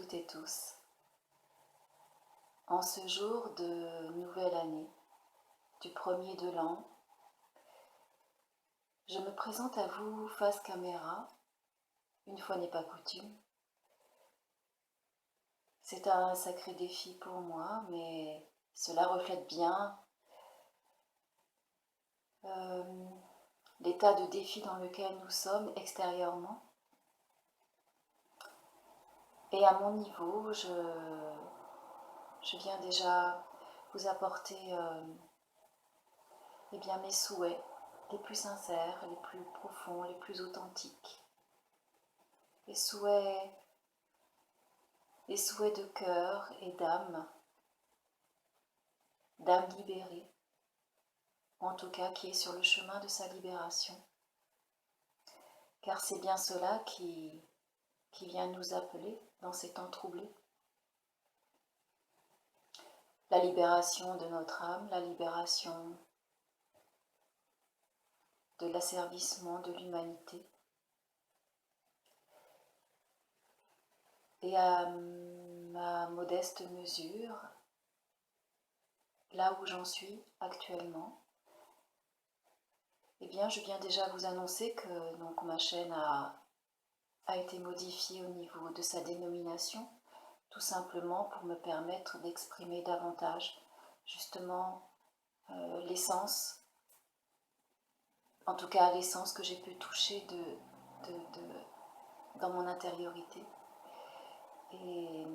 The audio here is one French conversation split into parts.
toutes et tous. En ce jour de nouvelle année, du premier de l'an, je me présente à vous face caméra, une fois n'est pas coutume. C'est un sacré défi pour moi, mais cela reflète bien l'état de défi dans lequel nous sommes extérieurement. Et à mon niveau, je viens déjà vous apporter mes souhaits les plus sincères, les plus profonds, les plus authentiques. Les souhaits de cœur et d'âme libérée, en tout cas qui est sur le chemin de sa libération. Car c'est bien cela qui vient nous appeler dans ces temps troublés. La libération de notre âme, la libération de l'asservissement de l'humanité. Et à ma modeste mesure, là où j'en suis actuellement, eh bien, je viens déjà vous annoncer que donc, ma chaîne a été modifiée au niveau de sa dénomination, tout simplement pour me permettre d'exprimer davantage justement l'essence, en tout cas l'essence que j'ai pu toucher dans mon intériorité. Et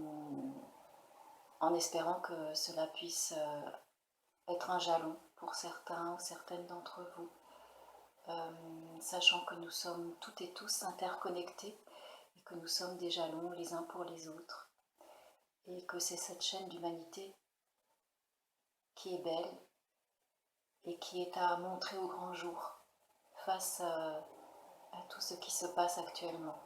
en espérant que cela puisse être un jalon pour certains ou certaines d'entre vous, sachant que nous sommes toutes et tous interconnectés et que nous sommes des jalons les uns pour les autres, et que c'est cette chaîne d'humanité qui est belle et qui est à montrer au grand jour face à tout ce qui se passe actuellement.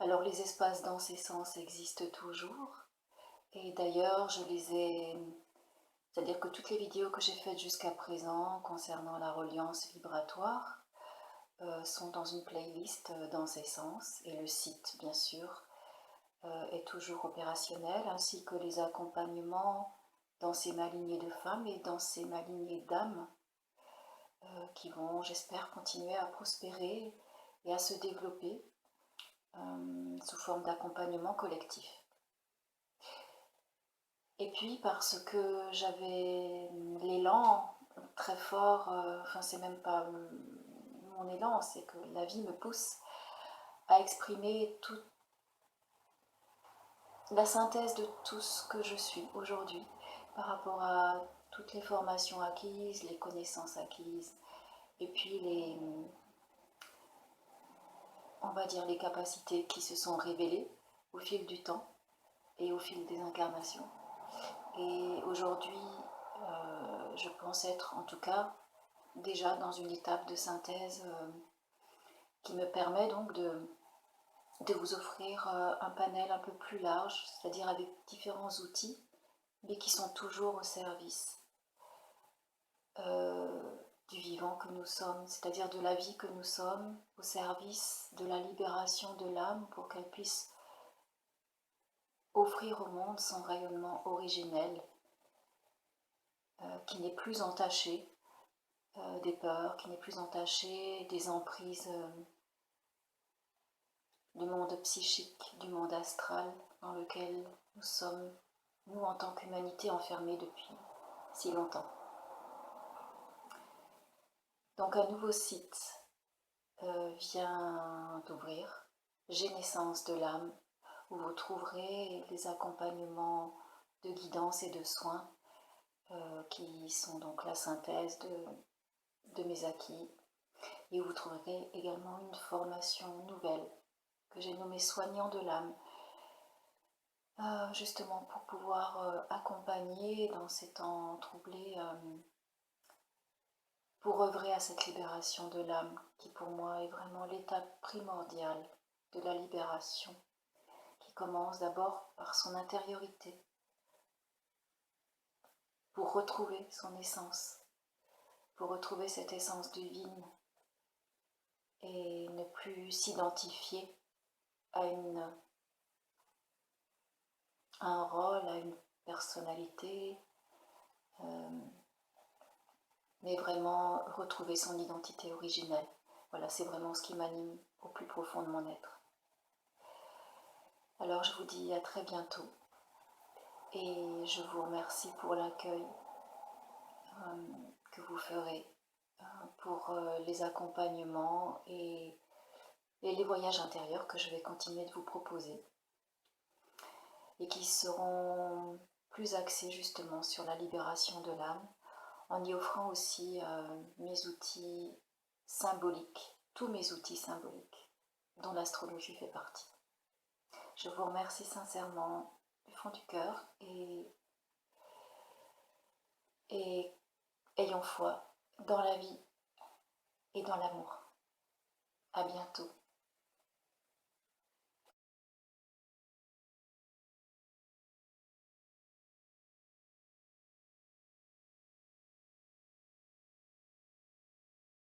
Alors les espaces dans ces sens existent toujours, et d'ailleurs je les ai... C'est-à-dire que toutes les vidéos que j'ai faites jusqu'à présent concernant la reliance vibratoire sont dans une playlist dans ces sens, et le site bien sûr est toujours opérationnel, ainsi que les accompagnements dans ces ma lignée de femmes et dans ces ma lignée d'âmes qui vont, j'espère, continuer à prospérer et à se développer sous forme d'accompagnement collectif. Et puis parce que j'avais l'élan très fort, enfin c'est même pas mon élan, c'est que la vie me pousse à exprimer toute la synthèse de tout ce que je suis aujourd'hui par rapport à toutes les formations acquises, les connaissances acquises, et puis on va dire les capacités qui se sont révélées au fil du temps et au fil des incarnations. Et aujourd'hui, je pense être en tout cas déjà dans une étape de synthèse qui me permet donc de vous offrir un panel un peu plus large, c'est-à-dire avec différents outils, mais qui sont toujours au service du vivant que nous sommes, c'est-à-dire de la vie que nous sommes, au service de la libération de l'âme pour qu'elle puisse offrir au monde son rayonnement originel, qui n'est plus entaché des peurs, qui n'est plus entaché des emprises du monde psychique, du monde astral dans lequel nous sommes, nous en tant qu'humanité, enfermés depuis si longtemps. Donc un nouveau site vient d'ouvrir, Génaissance de l'âme, où vous trouverez les accompagnements de guidance et de soins qui sont donc la synthèse de mes acquis, et où vous trouverez également une formation nouvelle que j'ai nommée Soignant de l'âme, justement pour pouvoir accompagner dans ces temps troublés, pour œuvrer à cette libération de l'âme qui pour moi est vraiment l'étape primordiale de la libération, qui commence d'abord par son intériorité, pour retrouver son essence, pour retrouver cette essence divine et ne plus s'identifier à un rôle, à une personnalité, mais vraiment retrouver son identité originelle. Voilà, c'est vraiment ce qui m'anime au plus profond de mon être. Alors je vous dis à très bientôt et je vous remercie pour l'accueil que vous ferez pour les accompagnements et les voyages intérieurs que je vais continuer de vous proposer et qui seront plus axés justement sur la libération de l'âme en y offrant aussi mes outils symboliques, tous mes outils symboliques dont l'astrologie fait partie. Je vous remercie sincèrement du fond du cœur et ayons foi dans la vie et dans l'amour. À bientôt.